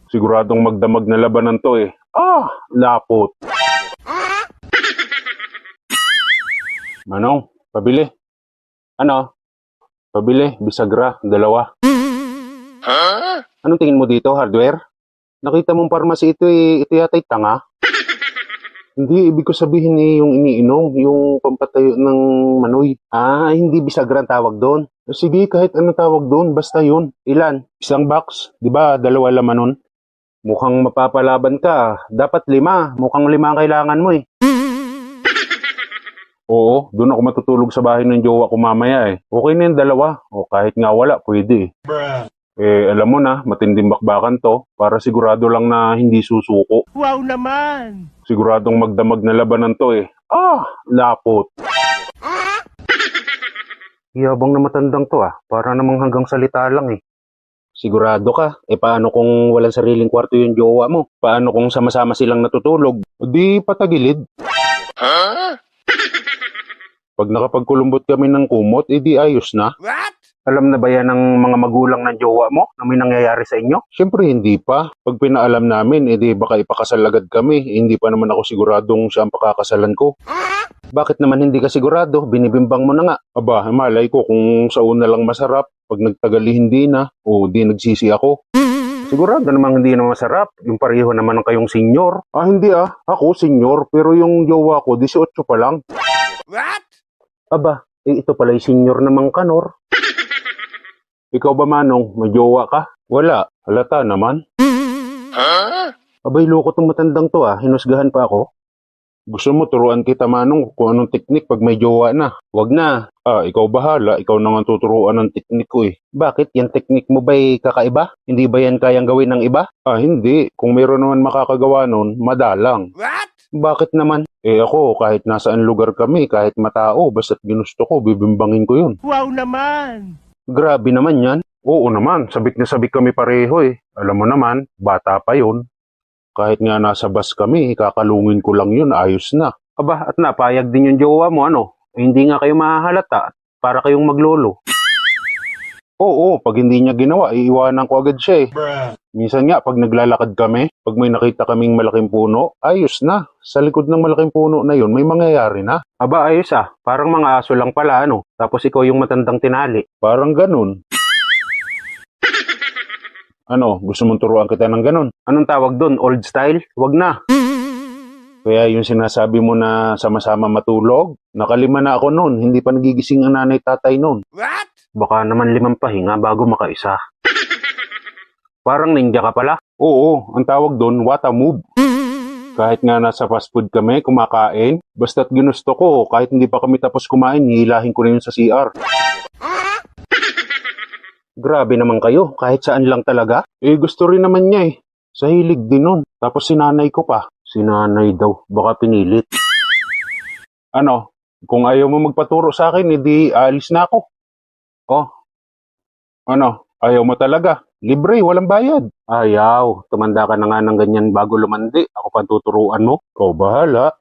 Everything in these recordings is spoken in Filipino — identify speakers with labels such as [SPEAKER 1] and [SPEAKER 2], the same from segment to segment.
[SPEAKER 1] Siguradong magdamag na labanan to eh. Lapot. Manong, pabili. Ano? Pabili, bisagra, 2. Anong tingin mo dito, hardware? Nakita mong pharmacy ito eh, ito yata'y tanga. Hindi, ibig ko sabihin eh, yung iniinom, yung pampatayo ng manoy. Hindi bisagra ang tawag doon. Sige, kahit anong tawag doon, basta yun. Ilan? Isang box? Di ba, 2 laman nun? Mukhang mapapalaban ka. Dapat 5. Mukhang 5 ang kailangan mo eh. Oo, doon ako matutulog sa bahay ng jowa ko mamaya eh. Okay na yung 2. O kahit nga wala, pwede eh. Alam mo na, matinding bakbakan to. Para sigurado lang na hindi susuko.
[SPEAKER 2] Wow naman!
[SPEAKER 1] Siguradong magdamag na labanan to eh. Lapot. Yabang na matandang to para namang hanggang salita lang eh. Sigurado ka? Paano kung walang sariling kwarto yung jowa mo? Paano kung sama-sama silang natutulog? Di patagilid. Pag nakapagkulumbot kami ng kumot, di ayos na.
[SPEAKER 2] What?
[SPEAKER 1] Alam na ba yan ng mga magulang ng jowa mo na may nangyayari sa inyo? Siyempre hindi pa. Pag pinaalam namin, di baka ipakasal agad kami. Hindi pa naman ako siguradong siya ang pakakasalan ko. Bakit naman hindi ka sigurado? Binibimbang mo na nga. Aba, malay ko kung sa una lang masarap. Pag nagtagali hindi na, di nagsisi ako. Sigurado namang hindi na masarap. Yung pareho naman ng kayong senyor. Hindi Ako senyor, pero yung jowa ko 18 pa lang.
[SPEAKER 2] What?
[SPEAKER 1] Aba, ito pala yung senyor namang kanor. Ikaw ba, Manong? May jowa ka? Wala. Halata naman. Abay, loko tong matandang to Hinusgahan pa ako. Gusto mo turuan kita, Manong, kung anong teknik pag may jowa na? Wag na. Ikaw bahala. Ikaw na nga tuturuan ng teknik ko eh. Bakit? Yan teknik mo ba'y kakaiba? Hindi ba yan kayang gawin ng iba? Hindi. Kung mayroon naman makakagawa nun, madalang.
[SPEAKER 2] What?
[SPEAKER 1] Bakit naman? Ako, kahit nasaan lugar kami, kahit matao, basta't ginusto ko, bibimbangin ko yun.
[SPEAKER 2] Wow naman!
[SPEAKER 1] Grabe naman yan. Oo naman, sabik na sabik kami pareho eh. Alam mo naman, bata pa yun. Kahit nga nasa bus kami, kakalungin ko lang yun, ayos na. Aba, at napayag din yung jowa mo, hindi nga kayo mahahalata, para kayong maglolo. Oo, pag hindi niya ginawa, iiwanan ko agad siya eh. Minsan nga, pag naglalakad kami, pag may nakita kaming malaking puno, ayos na. Sa likod ng malaking puno na yun, may mangyayari na. Aba, ayos parang mga aso lang pala, Tapos ikaw yung matandang tinali. Parang ganun. Gusto mong turuan kita ng ganun? Anong tawag doon? Old style? Wag na. Kaya yung sinasabi mo na sama-sama matulog, nakalima na ako noon, hindi pa nagigising ang nanay tatay noon.
[SPEAKER 2] What?
[SPEAKER 1] Baka naman 5 pahinga bago makaisa. Parang ninja ka pala? Oo, ang tawag doon, wata move. Kahit nga nasa fast food kami, kumakain, basta't ginusto ko, kahit hindi pa kami tapos kumain, hihilahin ko na yun sa CR. Grabe naman kayo, kahit saan lang talaga. Gusto rin naman niya eh. Sa hilig din nun. Tapos sinanay ko pa. Sinanay daw, baka pinilit. Kung ayaw mo magpaturo sa akin, edi alis na ako. Ayaw mo talaga? Libre, walang bayad. Ayaw, tumanda ka na nga ng ganyan bago lumandi. Ako pa tuturuan mo. Ikaw bahala.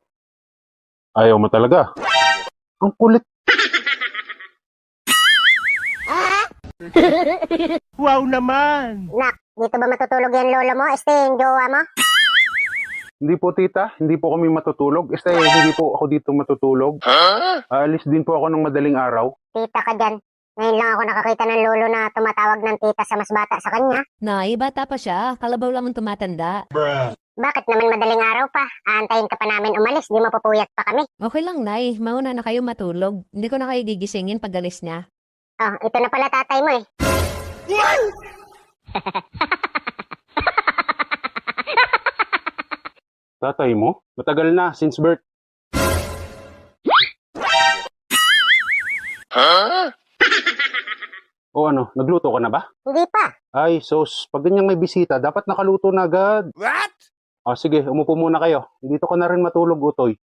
[SPEAKER 1] Ayaw mo talaga? Ang kulit.
[SPEAKER 2] Wow naman!
[SPEAKER 3] Nak, dito ba matutulog yan lolo mo? Yung jowa mo?
[SPEAKER 1] Hindi po tita, hindi po kami matutulog. Hindi po ako dito matutulog. Aalis din po ako ng madaling araw.
[SPEAKER 3] Tita ka dyan. Ngayon lang ako nakakita ng lolo na tumatawag ng tita sa mas bata sa kanya.
[SPEAKER 4] Nay, bata pa siya. Kalabaw lang ang tumatanda.
[SPEAKER 3] Bakit naman madaling araw pa? Aantayin ka pa namin umalis, di mapupuyat pa kami.
[SPEAKER 4] Okay lang, Nay. Mauna na kayo matulog. Hindi ko na kayo gigisingin pag alis niya.
[SPEAKER 3] Ito na pala tatay mo eh.
[SPEAKER 1] Tatay mo? Matagal na, since birth. Nagluto ka na ba?
[SPEAKER 3] Hindi pa.
[SPEAKER 1] Ay, sos, pag ganyang may bisita, dapat nakaluto na agad.
[SPEAKER 2] What?
[SPEAKER 1] Sige, umupo muna kayo. Dito ka na rin matulog, Utoy.